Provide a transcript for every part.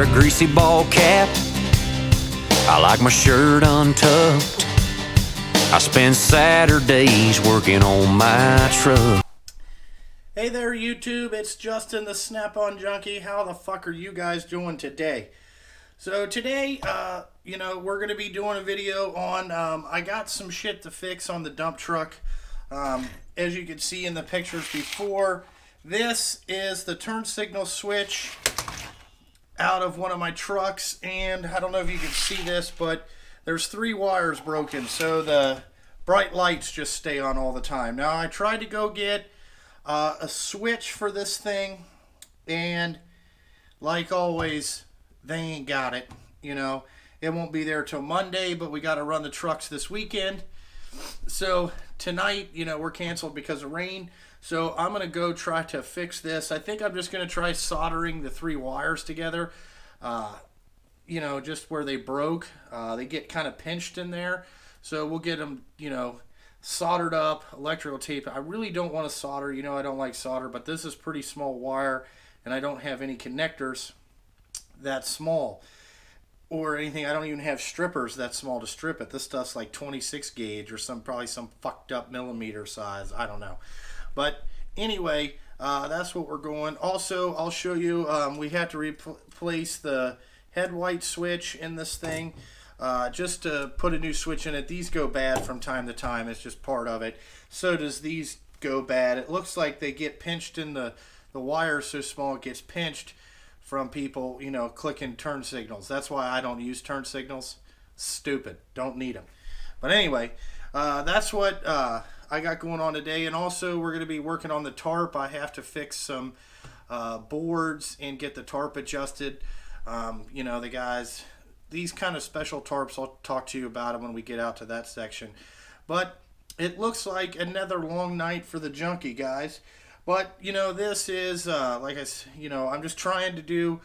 wear a greasy ball cap. I like my shirt untucked. I spend Saturdays working on my truck. Hey there, YouTube. It's Justin, the Snap-on Junkie. How the fuck are you guys doing today? So today, we're going to be doing a video on, I got some shit to fix on the dump truck. As you can see in the pictures before, this is the turn signal switch out of one of my trucks, and I don't know if you can see this, but there's 3 wires broken, so the bright lights just stay on all the time. Now, I tried to go get a switch for this thing, and like always, they ain't got it. You know, it won't be there till Monday, but we got to run the trucks this weekend. So tonight, we're canceled because of rain. So I'm going to go try to fix this. I think I'm just going to try soldering the 3 wires together. Just where they broke. They get kind of pinched in there. So we'll get them, soldered up, electrical tape. I really don't want to solder. I don't like solder, but this is pretty small wire, and I don't have any connectors that small or anything. I don't even have strippers that small to strip it. This stuff's like 26 gauge or probably some fucked up millimeter size. I don't know. But anyway, that's what we're going. Also, I'll show you, we have to replace the headlight switch in this thing. Just to put a new switch in it. These go bad from time to time. It's just part of it. So does these go bad. It looks like they get pinched in the wire so small it gets pinched from people, clicking turn signals. That's why I don't use turn signals. Stupid. Don't need them. But anyway, that's what I got going on today. And also, we're going to be working on the tarp. I have to fix some boards and get the tarp adjusted. The guys, these kind of special tarps, I'll talk to you about them when we get out to that section. But it looks like another long night for the Junkie, guys. But, this is, like I said, I'm just trying to do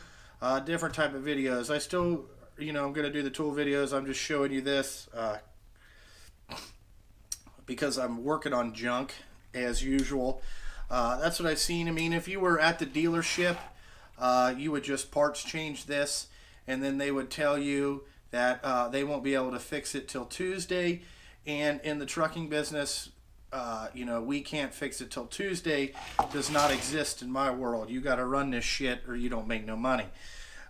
different type of videos. I still, I'm going to do the tool videos. I'm just showing you this because I'm working on junk, as usual. That's what I've seen. I mean, if you were at the dealership, you would just parts change this, and then they would tell you that they won't be able to fix it till Tuesday. And in the trucking business, we can't fix it till Tuesday. Does not exist in my world. You got to run this shit or you don't make no money.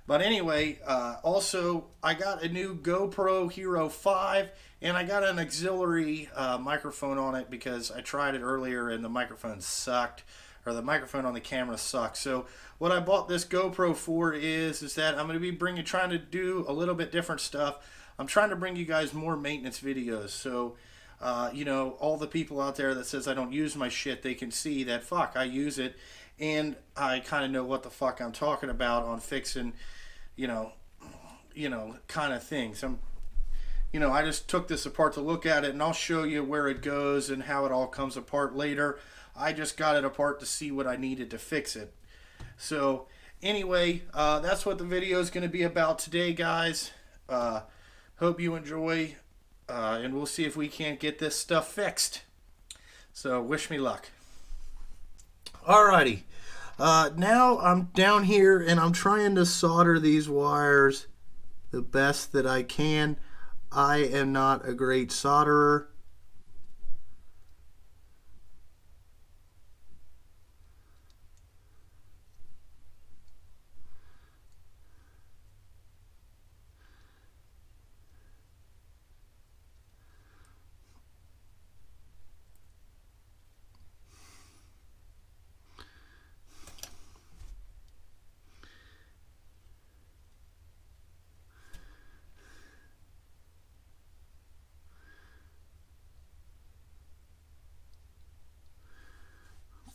But anyway, also, I got a new GoPro Hero 5, and I got an auxiliary microphone on it because I tried it earlier and the microphone sucked, or the microphone on the camera sucked. So what I bought this GoPro for is that I'm going to be trying to do a little bit different stuff. I'm trying to bring you guys more maintenance videos. So, all the people out there that says I don't use my shit, they can see that, fuck, I use it. And I kind of know what the fuck I'm talking about on fixing, kind of things. I just took this apart to look at it, and I'll show you where it goes and how it all comes apart later. I just got it apart to see what I needed to fix it. So anyway, that's what the video is going to be about today, guys. Hope you enjoy, and we'll see if we can't get this stuff fixed. So wish me luck. Alrighty. Now I'm down here and I'm trying to solder these wires the best that I can. I am not a great solderer.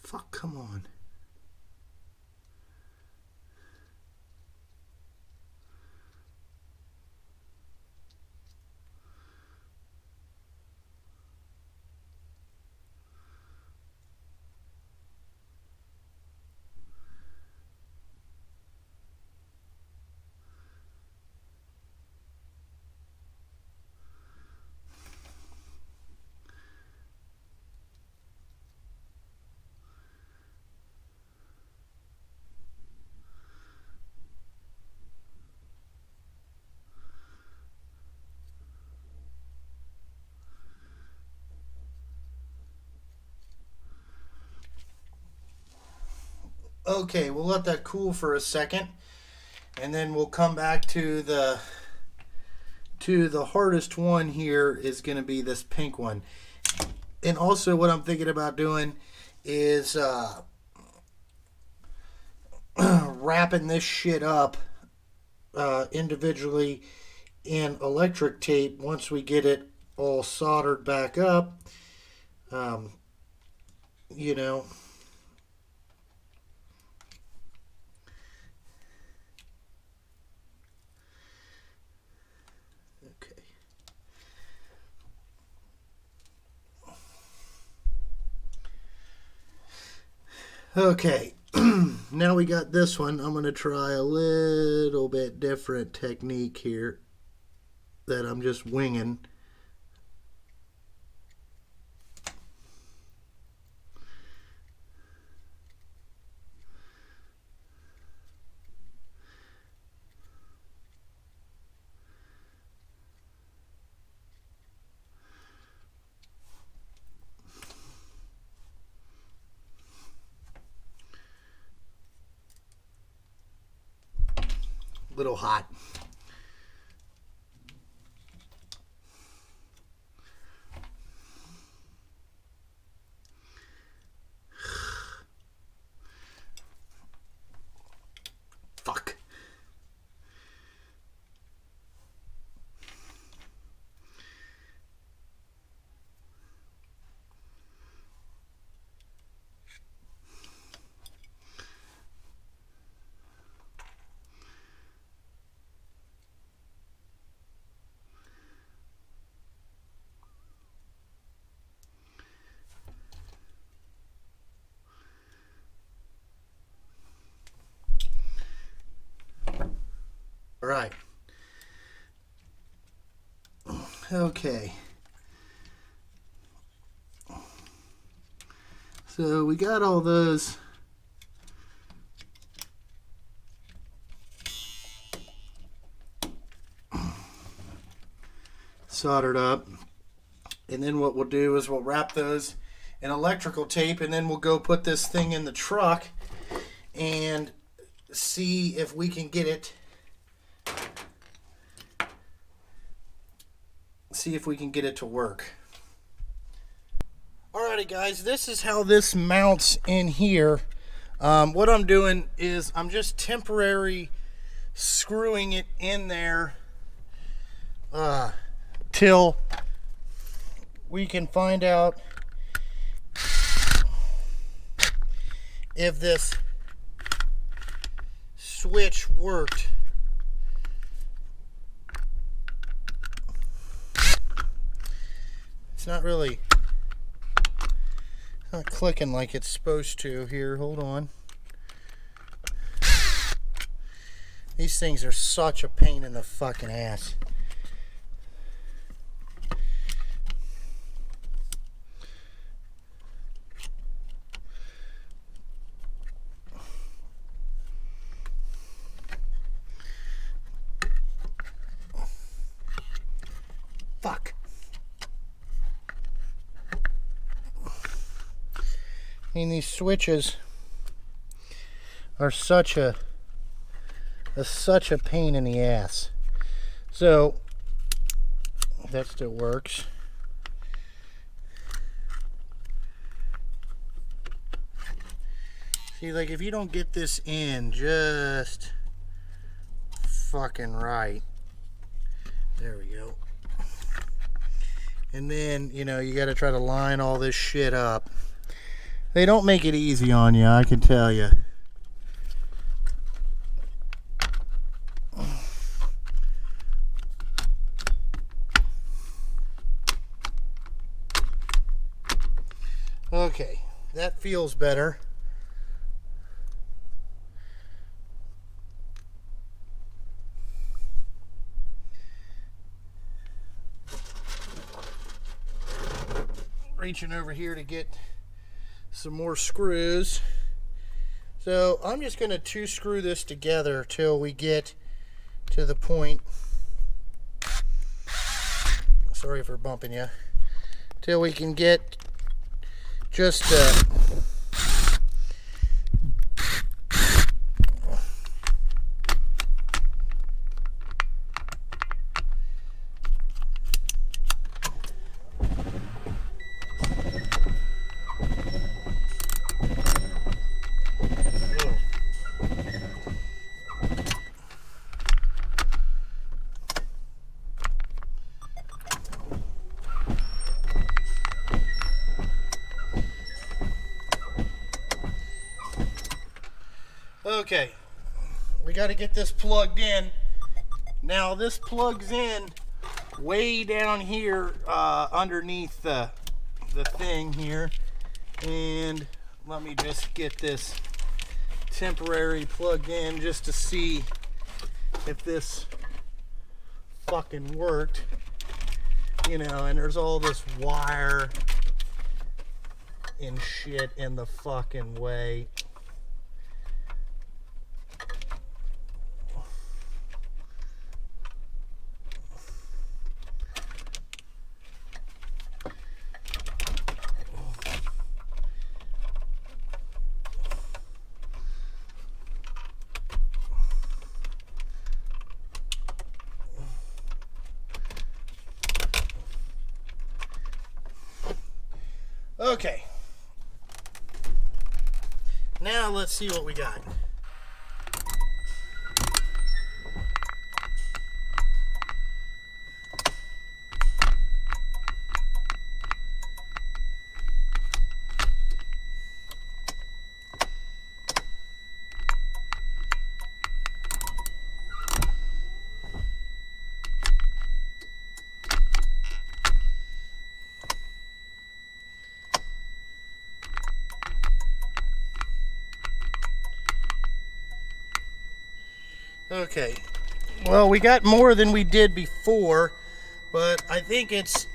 Fuck, come on. Okay, we'll let that cool for a second, and then we'll come back to the hardest one. Here is going to be this pink one. And also what I'm thinking about doing is wrapping this shit up individually in electric tape once we get it all soldered back up. You know, okay. Now we got this one. I'm going to try a little bit different technique here that I'm just winging. Little hot. Fuck. All right. Okay. So we got all those soldered up. And then what we'll do is we'll wrap those in electrical tape, and then we'll go put this thing in the truck and see if we can get it. See if we can get it to work. Alrighty guys, this is how this mounts in here. What I'm doing is I'm just temporary screwing it in there till we can find out if this switch worked. It's not really, it's not clicking like it's supposed to here. Hold on. These things are such a pain in the fucking ass. Fuck. I mean, these switches are such a pain in the ass. So that still works. See, like if you don't get this in just fucking right, there we go. And then, you know, you got to try to line all this shit up. They don't make it easy on you, I can tell you. Okay, that feels better. Reaching over here to get some more screws. So I'm just going to two screw this together till we get to the point. Sorry for bumping you. Till we can get just Okay, we got to get this plugged in. Now this plugs in way down here underneath the thing here, and let me just get this temporary plugged in just to see if this fucking worked, you know. And there's all this wire and shit in the fucking way. Okay, now let's see what we got. Okay, well, we got more than we did before, but I think it's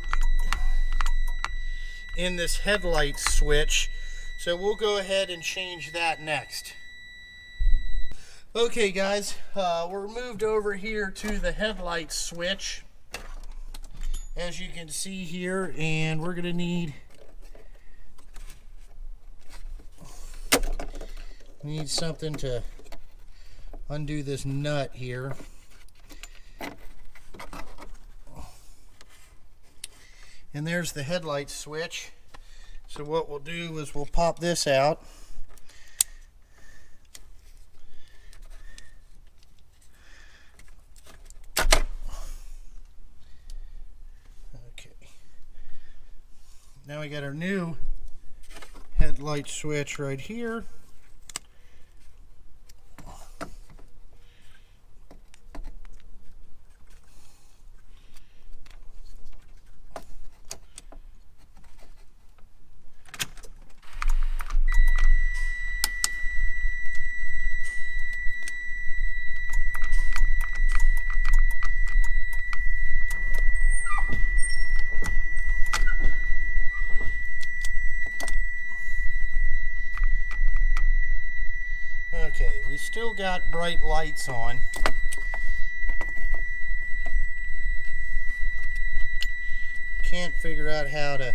in this headlight switch, so we'll go ahead and change that next. Okay guys, we're moved over here to the headlight switch, as you can see here, and we're gonna need something to undo this nut here. And there's the headlight switch. So what we'll do is we'll pop this out. Okay. Now we got our new headlight switch right here. Okay, we still got bright lights on. Can't figure out how to...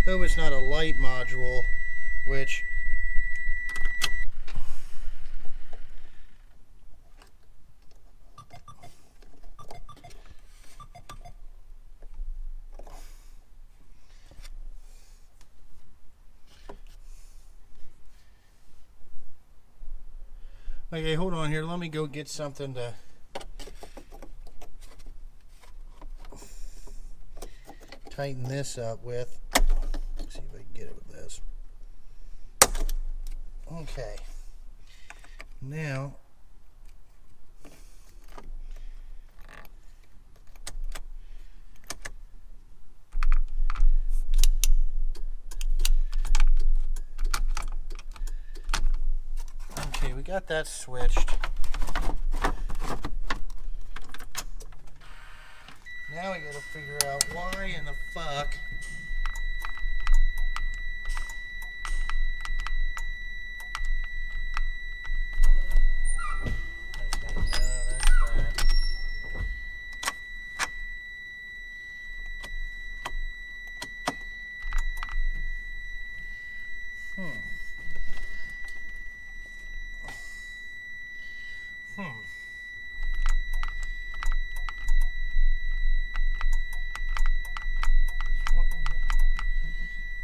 Hope it's not a light module, which... Okay, hold on here. Let me go get something to tighten this up with. Let's see if I can get it with this. Okay. Now, we got that switched. Now we gotta figure out why in the fuck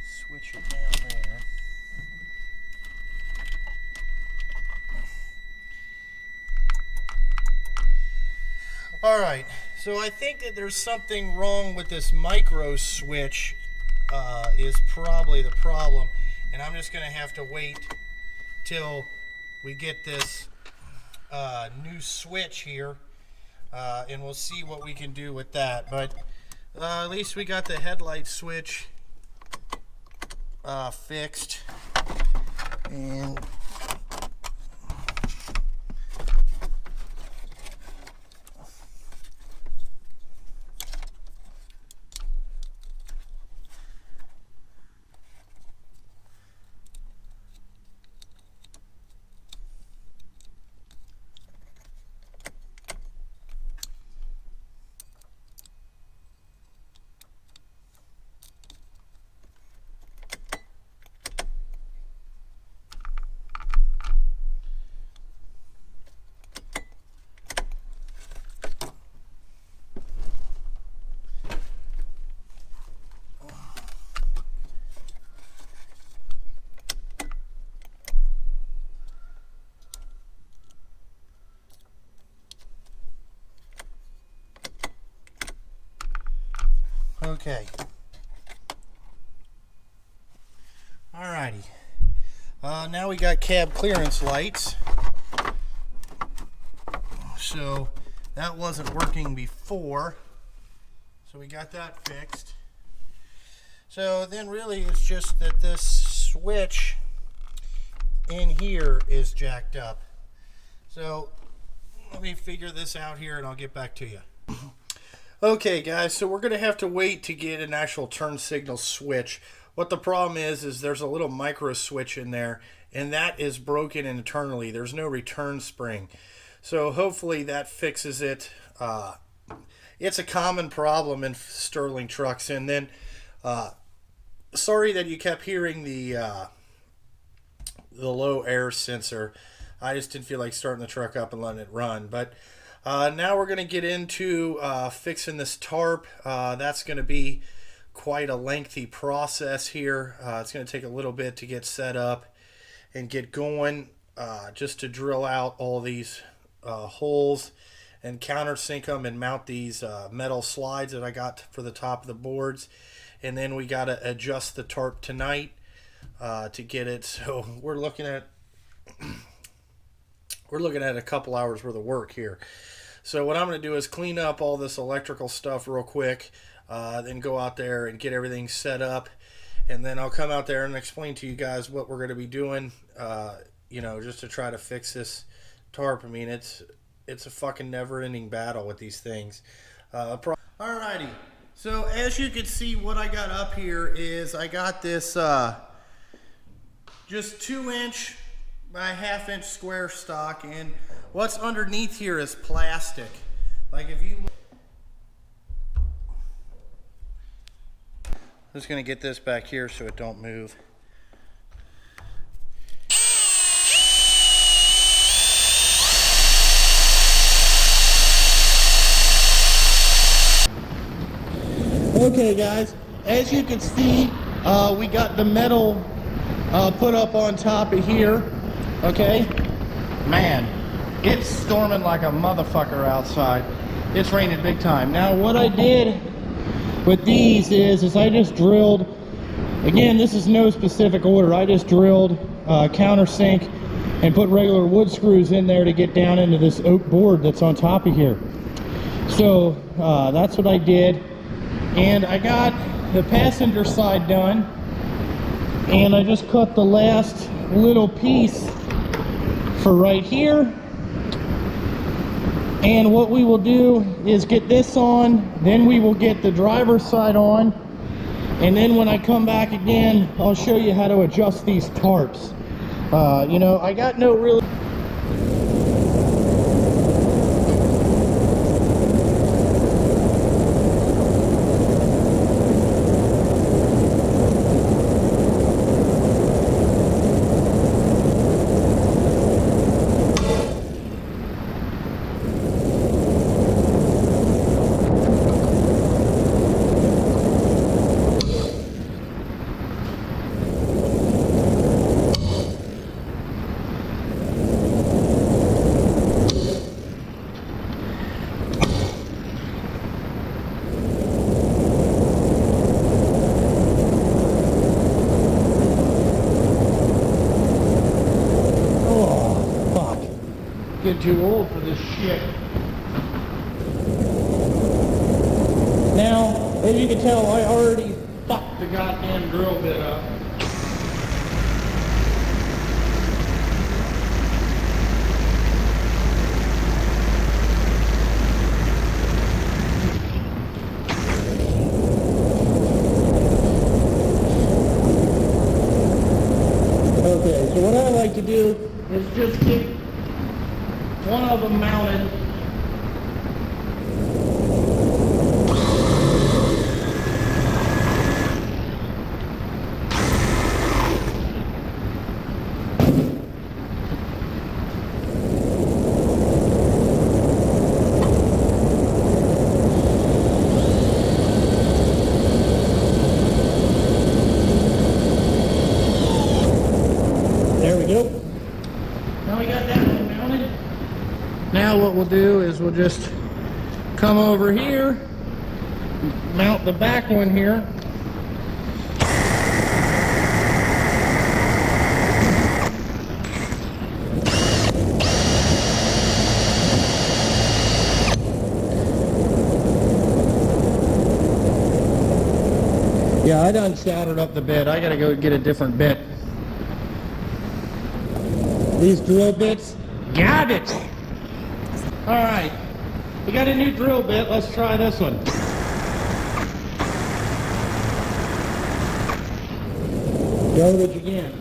switch it down there. Alright, so I think that there's something wrong with this micro switch is probably the problem. And I'm just going to have to wait till we get this new switch here, and we'll see what we can do with that. But at least we got the headlight switch fixed. And okay. Alrighty. Now we got cab clearance lights. So that wasn't working before. So we got that fixed. So then really it's just that this switch in here is jacked up. So let me figure this out here and I'll get back to you. Okay guys, so we're going to have to wait to get an actual turn signal switch. What the problem is there's a little micro switch in there, and that is broken internally. There's no return spring. So hopefully that fixes it. It's a common problem in Sterling trucks. And then, sorry that you kept hearing the low air sensor. I just didn't feel like starting the truck up and letting it run. But now we're going to get into fixing this tarp. That's going to be quite a lengthy process here. It's going to take a little bit to get set up and get going, just to drill out all these holes and countersink them and mount these metal slides that I got for the top of the boards. And then we got to adjust the tarp tonight to get it. So we're looking at a couple hours worth of work here. So what I'm going to do is clean up all this electrical stuff real quick, then go out there and get everything set up, and then I'll come out there and explain to you guys what we're going to be doing, you know, just to try to fix this tarp. I mean, it's a fucking never-ending battle with these things. Alrighty, so as you can see, what I got up here is I got this just 2-inch by 1/2-inch square stock, and what's underneath here is plastic. Like if you look, I'm just going to get this back here so it don't move. Okay guys, as you can see, we got the metal put up on top of here. Okay, man, it's storming like a motherfucker outside. It's raining big time. Now what I did with these is I just drilled, again, this is no specific order, I just drilled countersink and put regular wood screws in there to get down into this oak board that's on top of here. So that's what I did, and I got the passenger side done, and I just cut the last little piece for right here. And what we will do is get this on, then we will get the driver's side on, and then when I come back again, I'll show you how to adjust these tarps. You know, I got no real... Getting too old for this shit. Now, as you can tell, I already fucked the goddamn drill bit up. Okay, so what I like to do is just keep one of them mounted. There we go. Now we got that one mounted. Now what we'll do is we'll just come over here, mount the back one here. Yeah, I done soldered up the bit. I gotta go get a different bit. These drill bits, got it! Alright, we got a new drill bit. Let's try this one. Garbage again.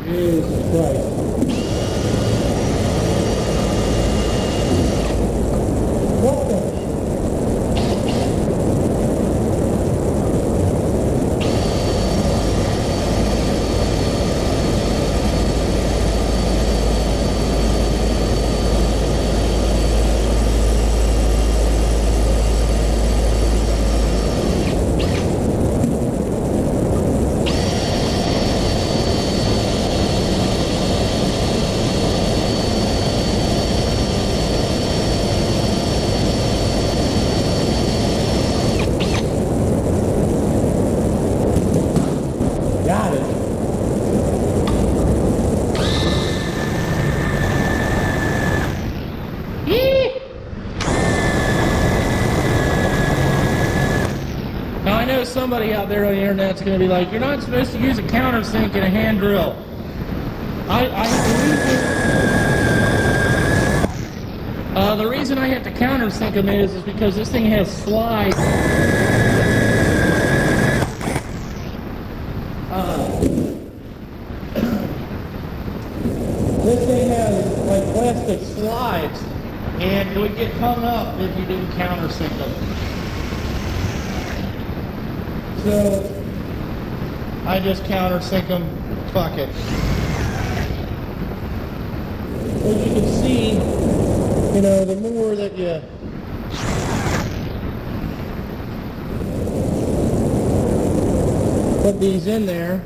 Jesus Christ. What the? Got it. Now I know somebody out there on the internet's going to be like, you're not supposed to use a countersink in a hand drill. The reason I have to countersink them is because this thing has slides. This thing has like plastic slides, and it would get hung up if you didn't countersink them. So I just countersink them. Fuck it. As you can see, you know, the more that you put these in there.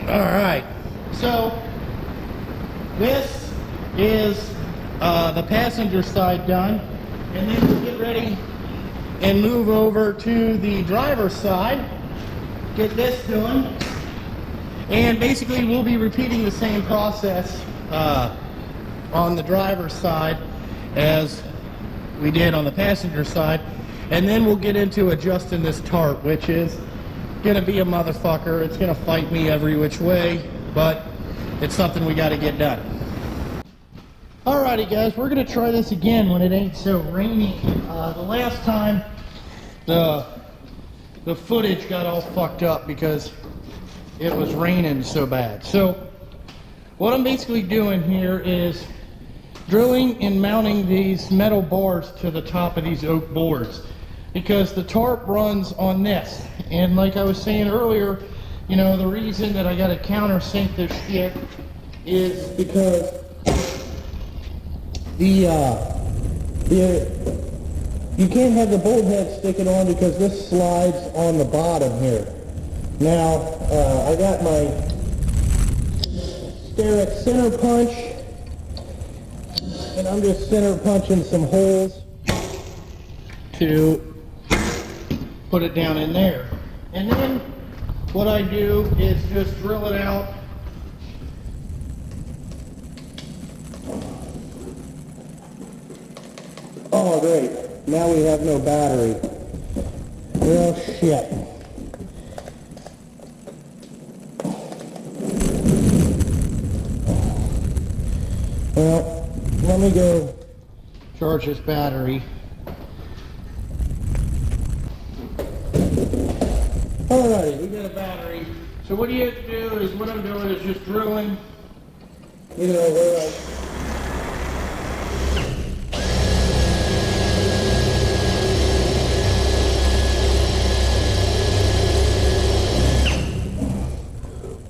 Alright, so this is the passenger side done, and then we'll get ready and move over to the driver's side, get this done, and basically we'll be repeating the same process on the driver's side as we did on the passenger side, and then we'll get into adjusting this tarp, which is gonna be a motherfucker. It's gonna fight me every which way, but it's something we gotta get done. Alrighty guys, we're gonna try this again when it ain't so rainy. The last time the footage got all fucked up because it was raining so bad. So what I'm basically doing here is drilling and mounting these metal bars to the top of these oak boards, because the tarp runs on this. And like I was saying earlier, you know, the reason that I gotta countersink this shit is because you can't have the bolt head sticking on because this slides on the bottom here. Now, I got my Starrett center punch, and I'm just center punching some holes to put it down in there. And then what I do is just drill it out Oh, great. Now we have no battery. Well, shit. Well, let me go charge this battery. Alrighty, we got a battery. So what you have to do is, what I'm doing is just drilling, you know, where I...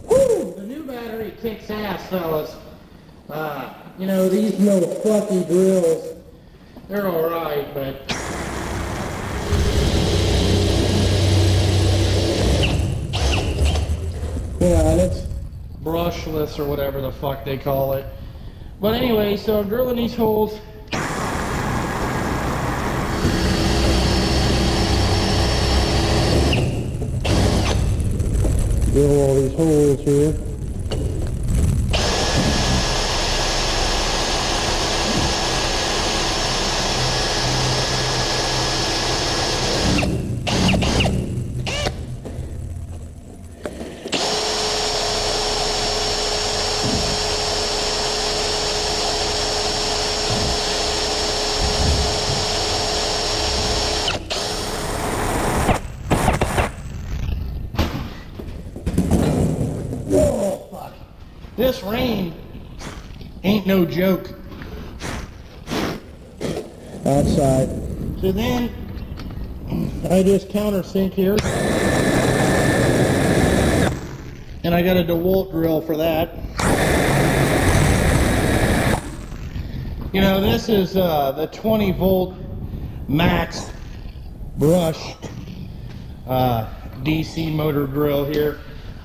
Woo! The new battery kicks ass, fellas. You know, these little fluffy drills, they're alright, but... Yeah, and it's brushless or whatever the fuck they call it. But anyway, so I'm drilling these holes. Drill all these holes here. This rain ain't no joke outside. So then I just countersink here, and I got a DeWalt drill for that. You know, this is the 20 volt max brush DC motor drill here.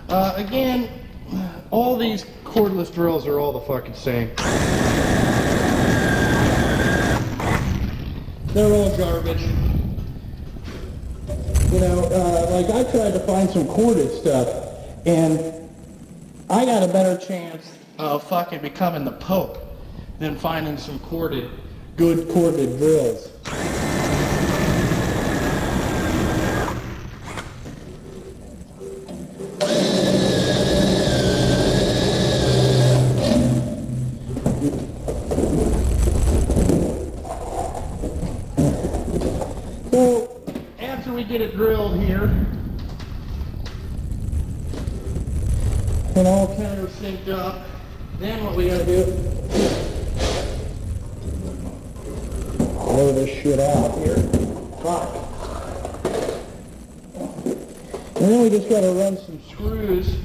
Again, all these cordless drills are all the fucking same. They're all garbage. You know, like I tried to find some corded stuff, and I got a better chance of fucking becoming the Pope than finding some good corded drills. So, after we get it drilled here, and all countersinked up, then what we gotta do, blow this shit out here. Fuck. And then we just gotta run some screws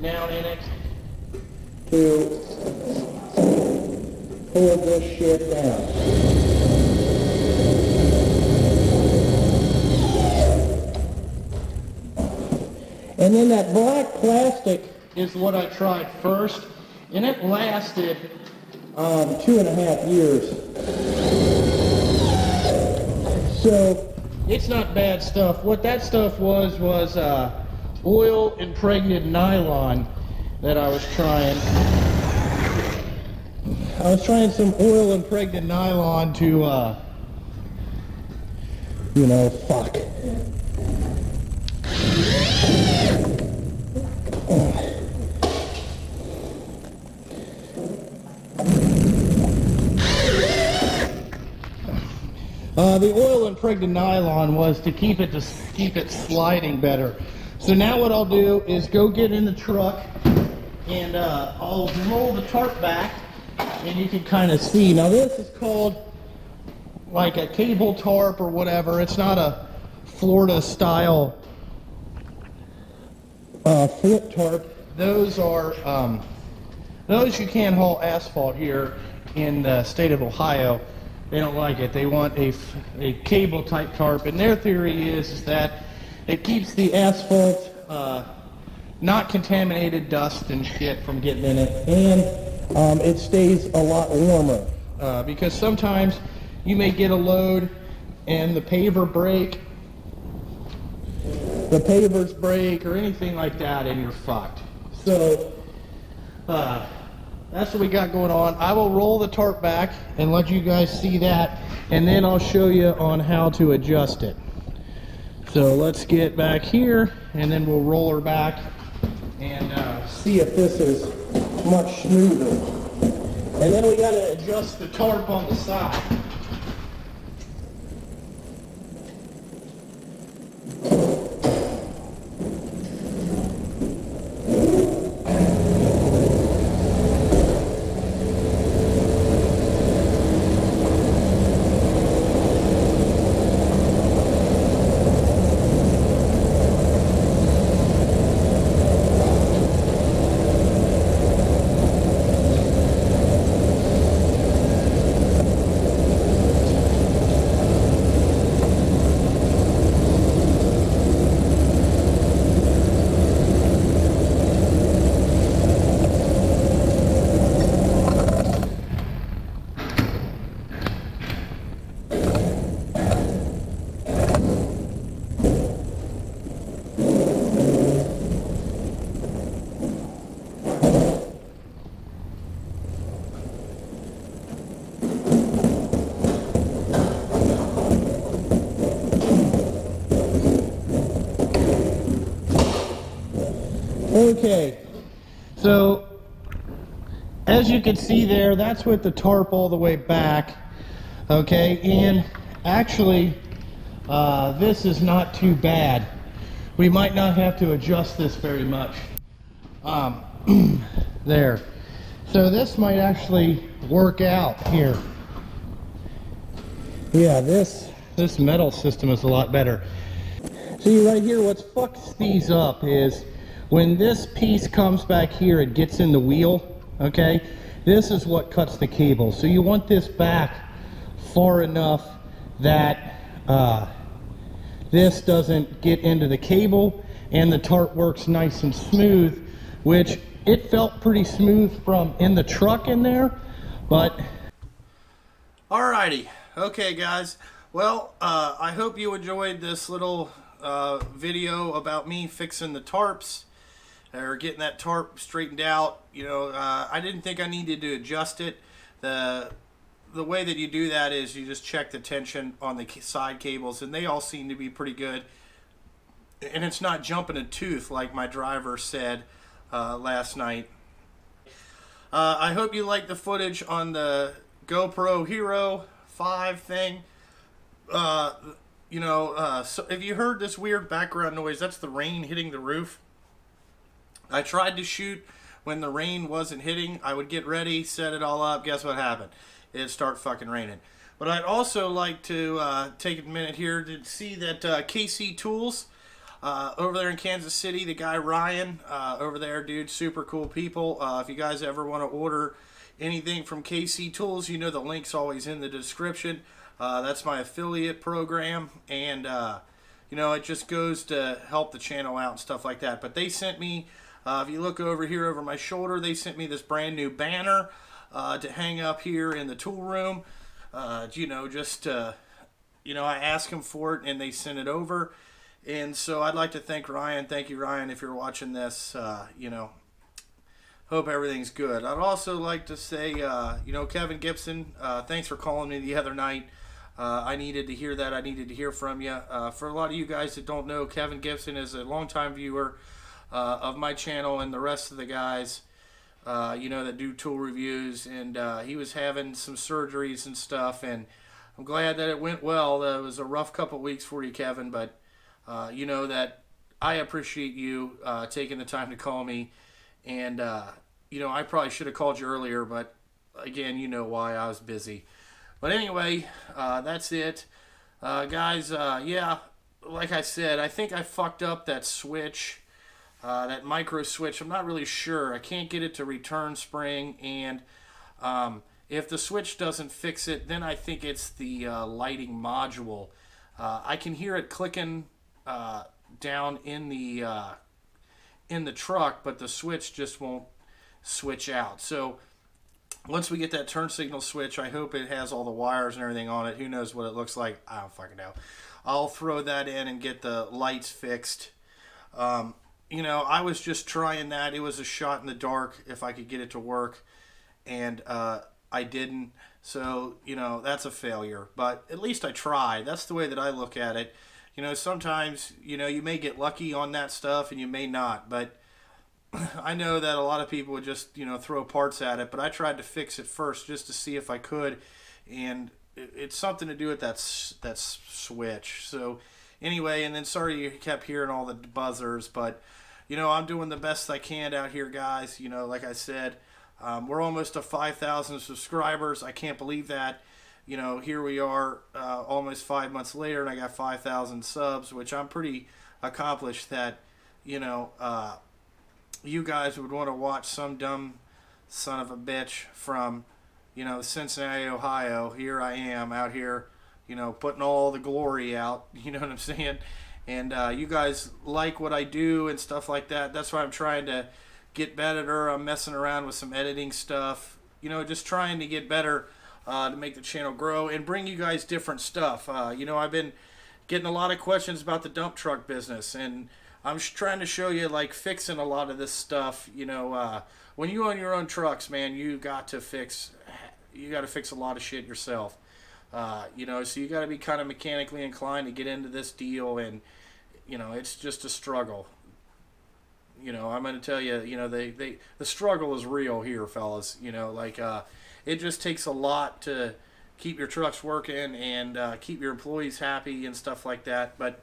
down in it to hold this shit down. And then that black plastic is what I tried first, and it lasted 2.5 years. So it's not bad stuff. What that stuff was oil impregnated nylon that I was trying. I was trying some oil impregnated nylon to, you know, fuck. The oil impregnated nylon was to keep it sliding better. So now what I'll do is go get in the truck, and I'll roll the tarp back, and you can kind of see. Now this is called like a cable tarp or whatever. It's not a Florida style flip tarp. Those are those you can't haul asphalt here in the state of Ohio. They don't like it. They want a cable type tarp, and their theory is that it keeps the asphalt not contaminated dust and shit from getting in it, and it stays a lot warmer because sometimes you may get a load and the pavers break or anything like that, and you're fucked. So that's what we got going on. I will roll the tarp back and let you guys see that, and then I'll show you on how to adjust it. So let's get back here, and then we'll roll her back and see if this is much smoother. And then we got to adjust the tarp on the side. Okay, so as you can see there, that's with the tarp all the way back. Okay, and actually this is not too bad. We might not have to adjust this very much. There. So this might actually work out here. Yeah, this metal system is a lot better. See right here, what fucks these up is when this piece comes back here, it gets in the wheel, okay? This is what cuts the cable. So you want this back far enough that this doesn't get into the cable, and the tarp works nice and smooth, which it felt pretty smooth from in the truck in there, but... Alrighty. Okay, guys. Well, I hope you enjoyed this little video about me fixing the tarps, or getting that tarp straightened out. You know, I didn't think I needed to adjust it. The way that you do that is you just check the tension on the side cables, and they all seem to be pretty good. And it's not jumping a tooth like my driver said last night. I hope you liked the footage on the GoPro Hero 5 thing. You know, so if you heard this weird background noise, that's the rain hitting the roof. I tried to shoot when the rain wasn't hitting. I would get ready, set it all up. Guess what happened? It'd start fucking raining. But I'd also like to take a minute here to see that KC Tools over there in Kansas City, the guy Ryan over there, dude, super cool people. If you guys ever want to order anything from KC Tools, you know the link's always in the description. That's my affiliate program, and you know, it just goes to help the channel out and stuff like that. But they sent me, if you look over here over my shoulder, they sent me this brand new banner to hang up here in the tool room. You know, just you know, I asked them for it and they sent it over. And so I'd like to thank Ryan. Thank you, Ryan, if you're watching this. You know, hope everything's good. I'd also like to say, you know, Kevin Gibson, thanks for calling me the other night. I needed to hear that. I needed to hear from you. For a lot of you guys that don't know, Kevin Gibson is a longtime viewer of my channel and the rest of the guys, you know, that do tool reviews. And he was having some surgeries and stuff, and I'm glad that it went well. It was a rough couple weeks for you, Kevin, but you know that I appreciate you taking the time to call me. And, you know, I probably should have called you earlier, but again, you know why. I was busy. But anyway, that's it. Guys, yeah, like I said, I think I fucked up that switch, that micro switch. I'm not really sure. I can't get it to return spring, and if the switch doesn't fix it, then I think it's the lighting module. I can hear it clicking down in the truck, but the switch just won't switch out. So once we get that turn signal switch, I hope it has all the wires and everything on it. Who knows what it looks like? I don't fucking know. I'll throw that in and get the lights fixed. You know, I was just trying that. It was a shot in the dark if I could get it to work. and I didn't. So, you know, that's a failure. But at least I tried. That's the way that I look at it. You know, sometimes, you know, you may get lucky on that stuff and you may not. But I know that a lot of people would just, you know, throw parts at it. But I tried to fix it first just to see if I could. And it's something to do with that switch. So, anyway, and then sorry you kept hearing all the buzzers. But, you know, I'm doing the best I can out here, guys. You know, like I said, we're almost to 5,000 subscribers. I can't believe that. You know, here we are almost 5 months later, and I got 5,000 subs, which I'm pretty accomplished that, you know, you guys would want to watch some dumb son of a bitch from, you know, Cincinnati, Ohio. Here I am out here, you know, putting all the glory out. You know what I'm saying? And you guys like what I do and stuff like that. That's why I'm trying to get better. I'm messing around with some editing stuff, you know, just trying to get better to make the channel grow and bring you guys different stuff. You know, I've been getting a lot of questions about the dump truck business, and I'm trying to show you, like, fixing a lot of this stuff. You know, when you own your own trucks, man, you got to fix a lot of shit yourself. You know, so you got to be kind of mechanically inclined to get into this deal, and you know, it's just a struggle. You know, I'm going to tell you, you know, the struggle is real here, fellas. You know, like, it just takes a lot to keep your trucks working and keep your employees happy and stuff like that. But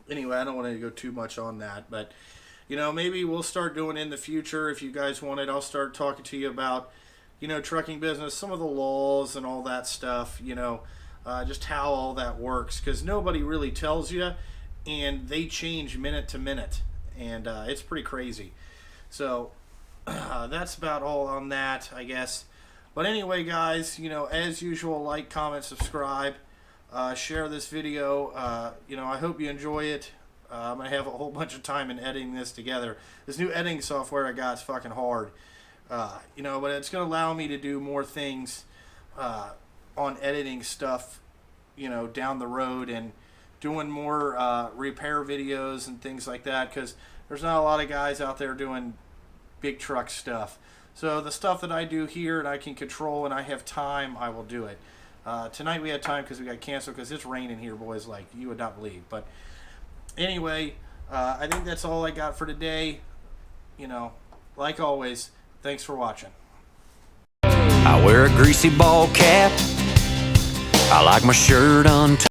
anyway, I don't want to go too much on that. But, you know, maybe we'll start doing in the future. If you guys want it, I'll start talking to you about, you know, trucking business, some of the laws and all that stuff, you know, just how all that works. Because nobody really tells you, and they change minute to minute. And it's pretty crazy. So that's about all on that, I guess. But anyway, guys, you know, as usual, like, comment, subscribe, share this video. You know, I hope you enjoy it. I'm going to have a whole bunch of time in editing this together. This new editing software I got is fucking hard. You know, but it's going to allow me to do more things on editing stuff, you know, down the road, and doing more repair videos and things like that, because there's not a lot of guys out there doing big truck stuff. So the stuff that I do here and I can control and I have time, I will do it. Tonight we had time because we got canceled because it's raining here, boys, like you would not believe. But anyway, I think that's all I got for today. You know, like always, thanks for watching. I wear a greasy ball cap. I like my shirt untucked.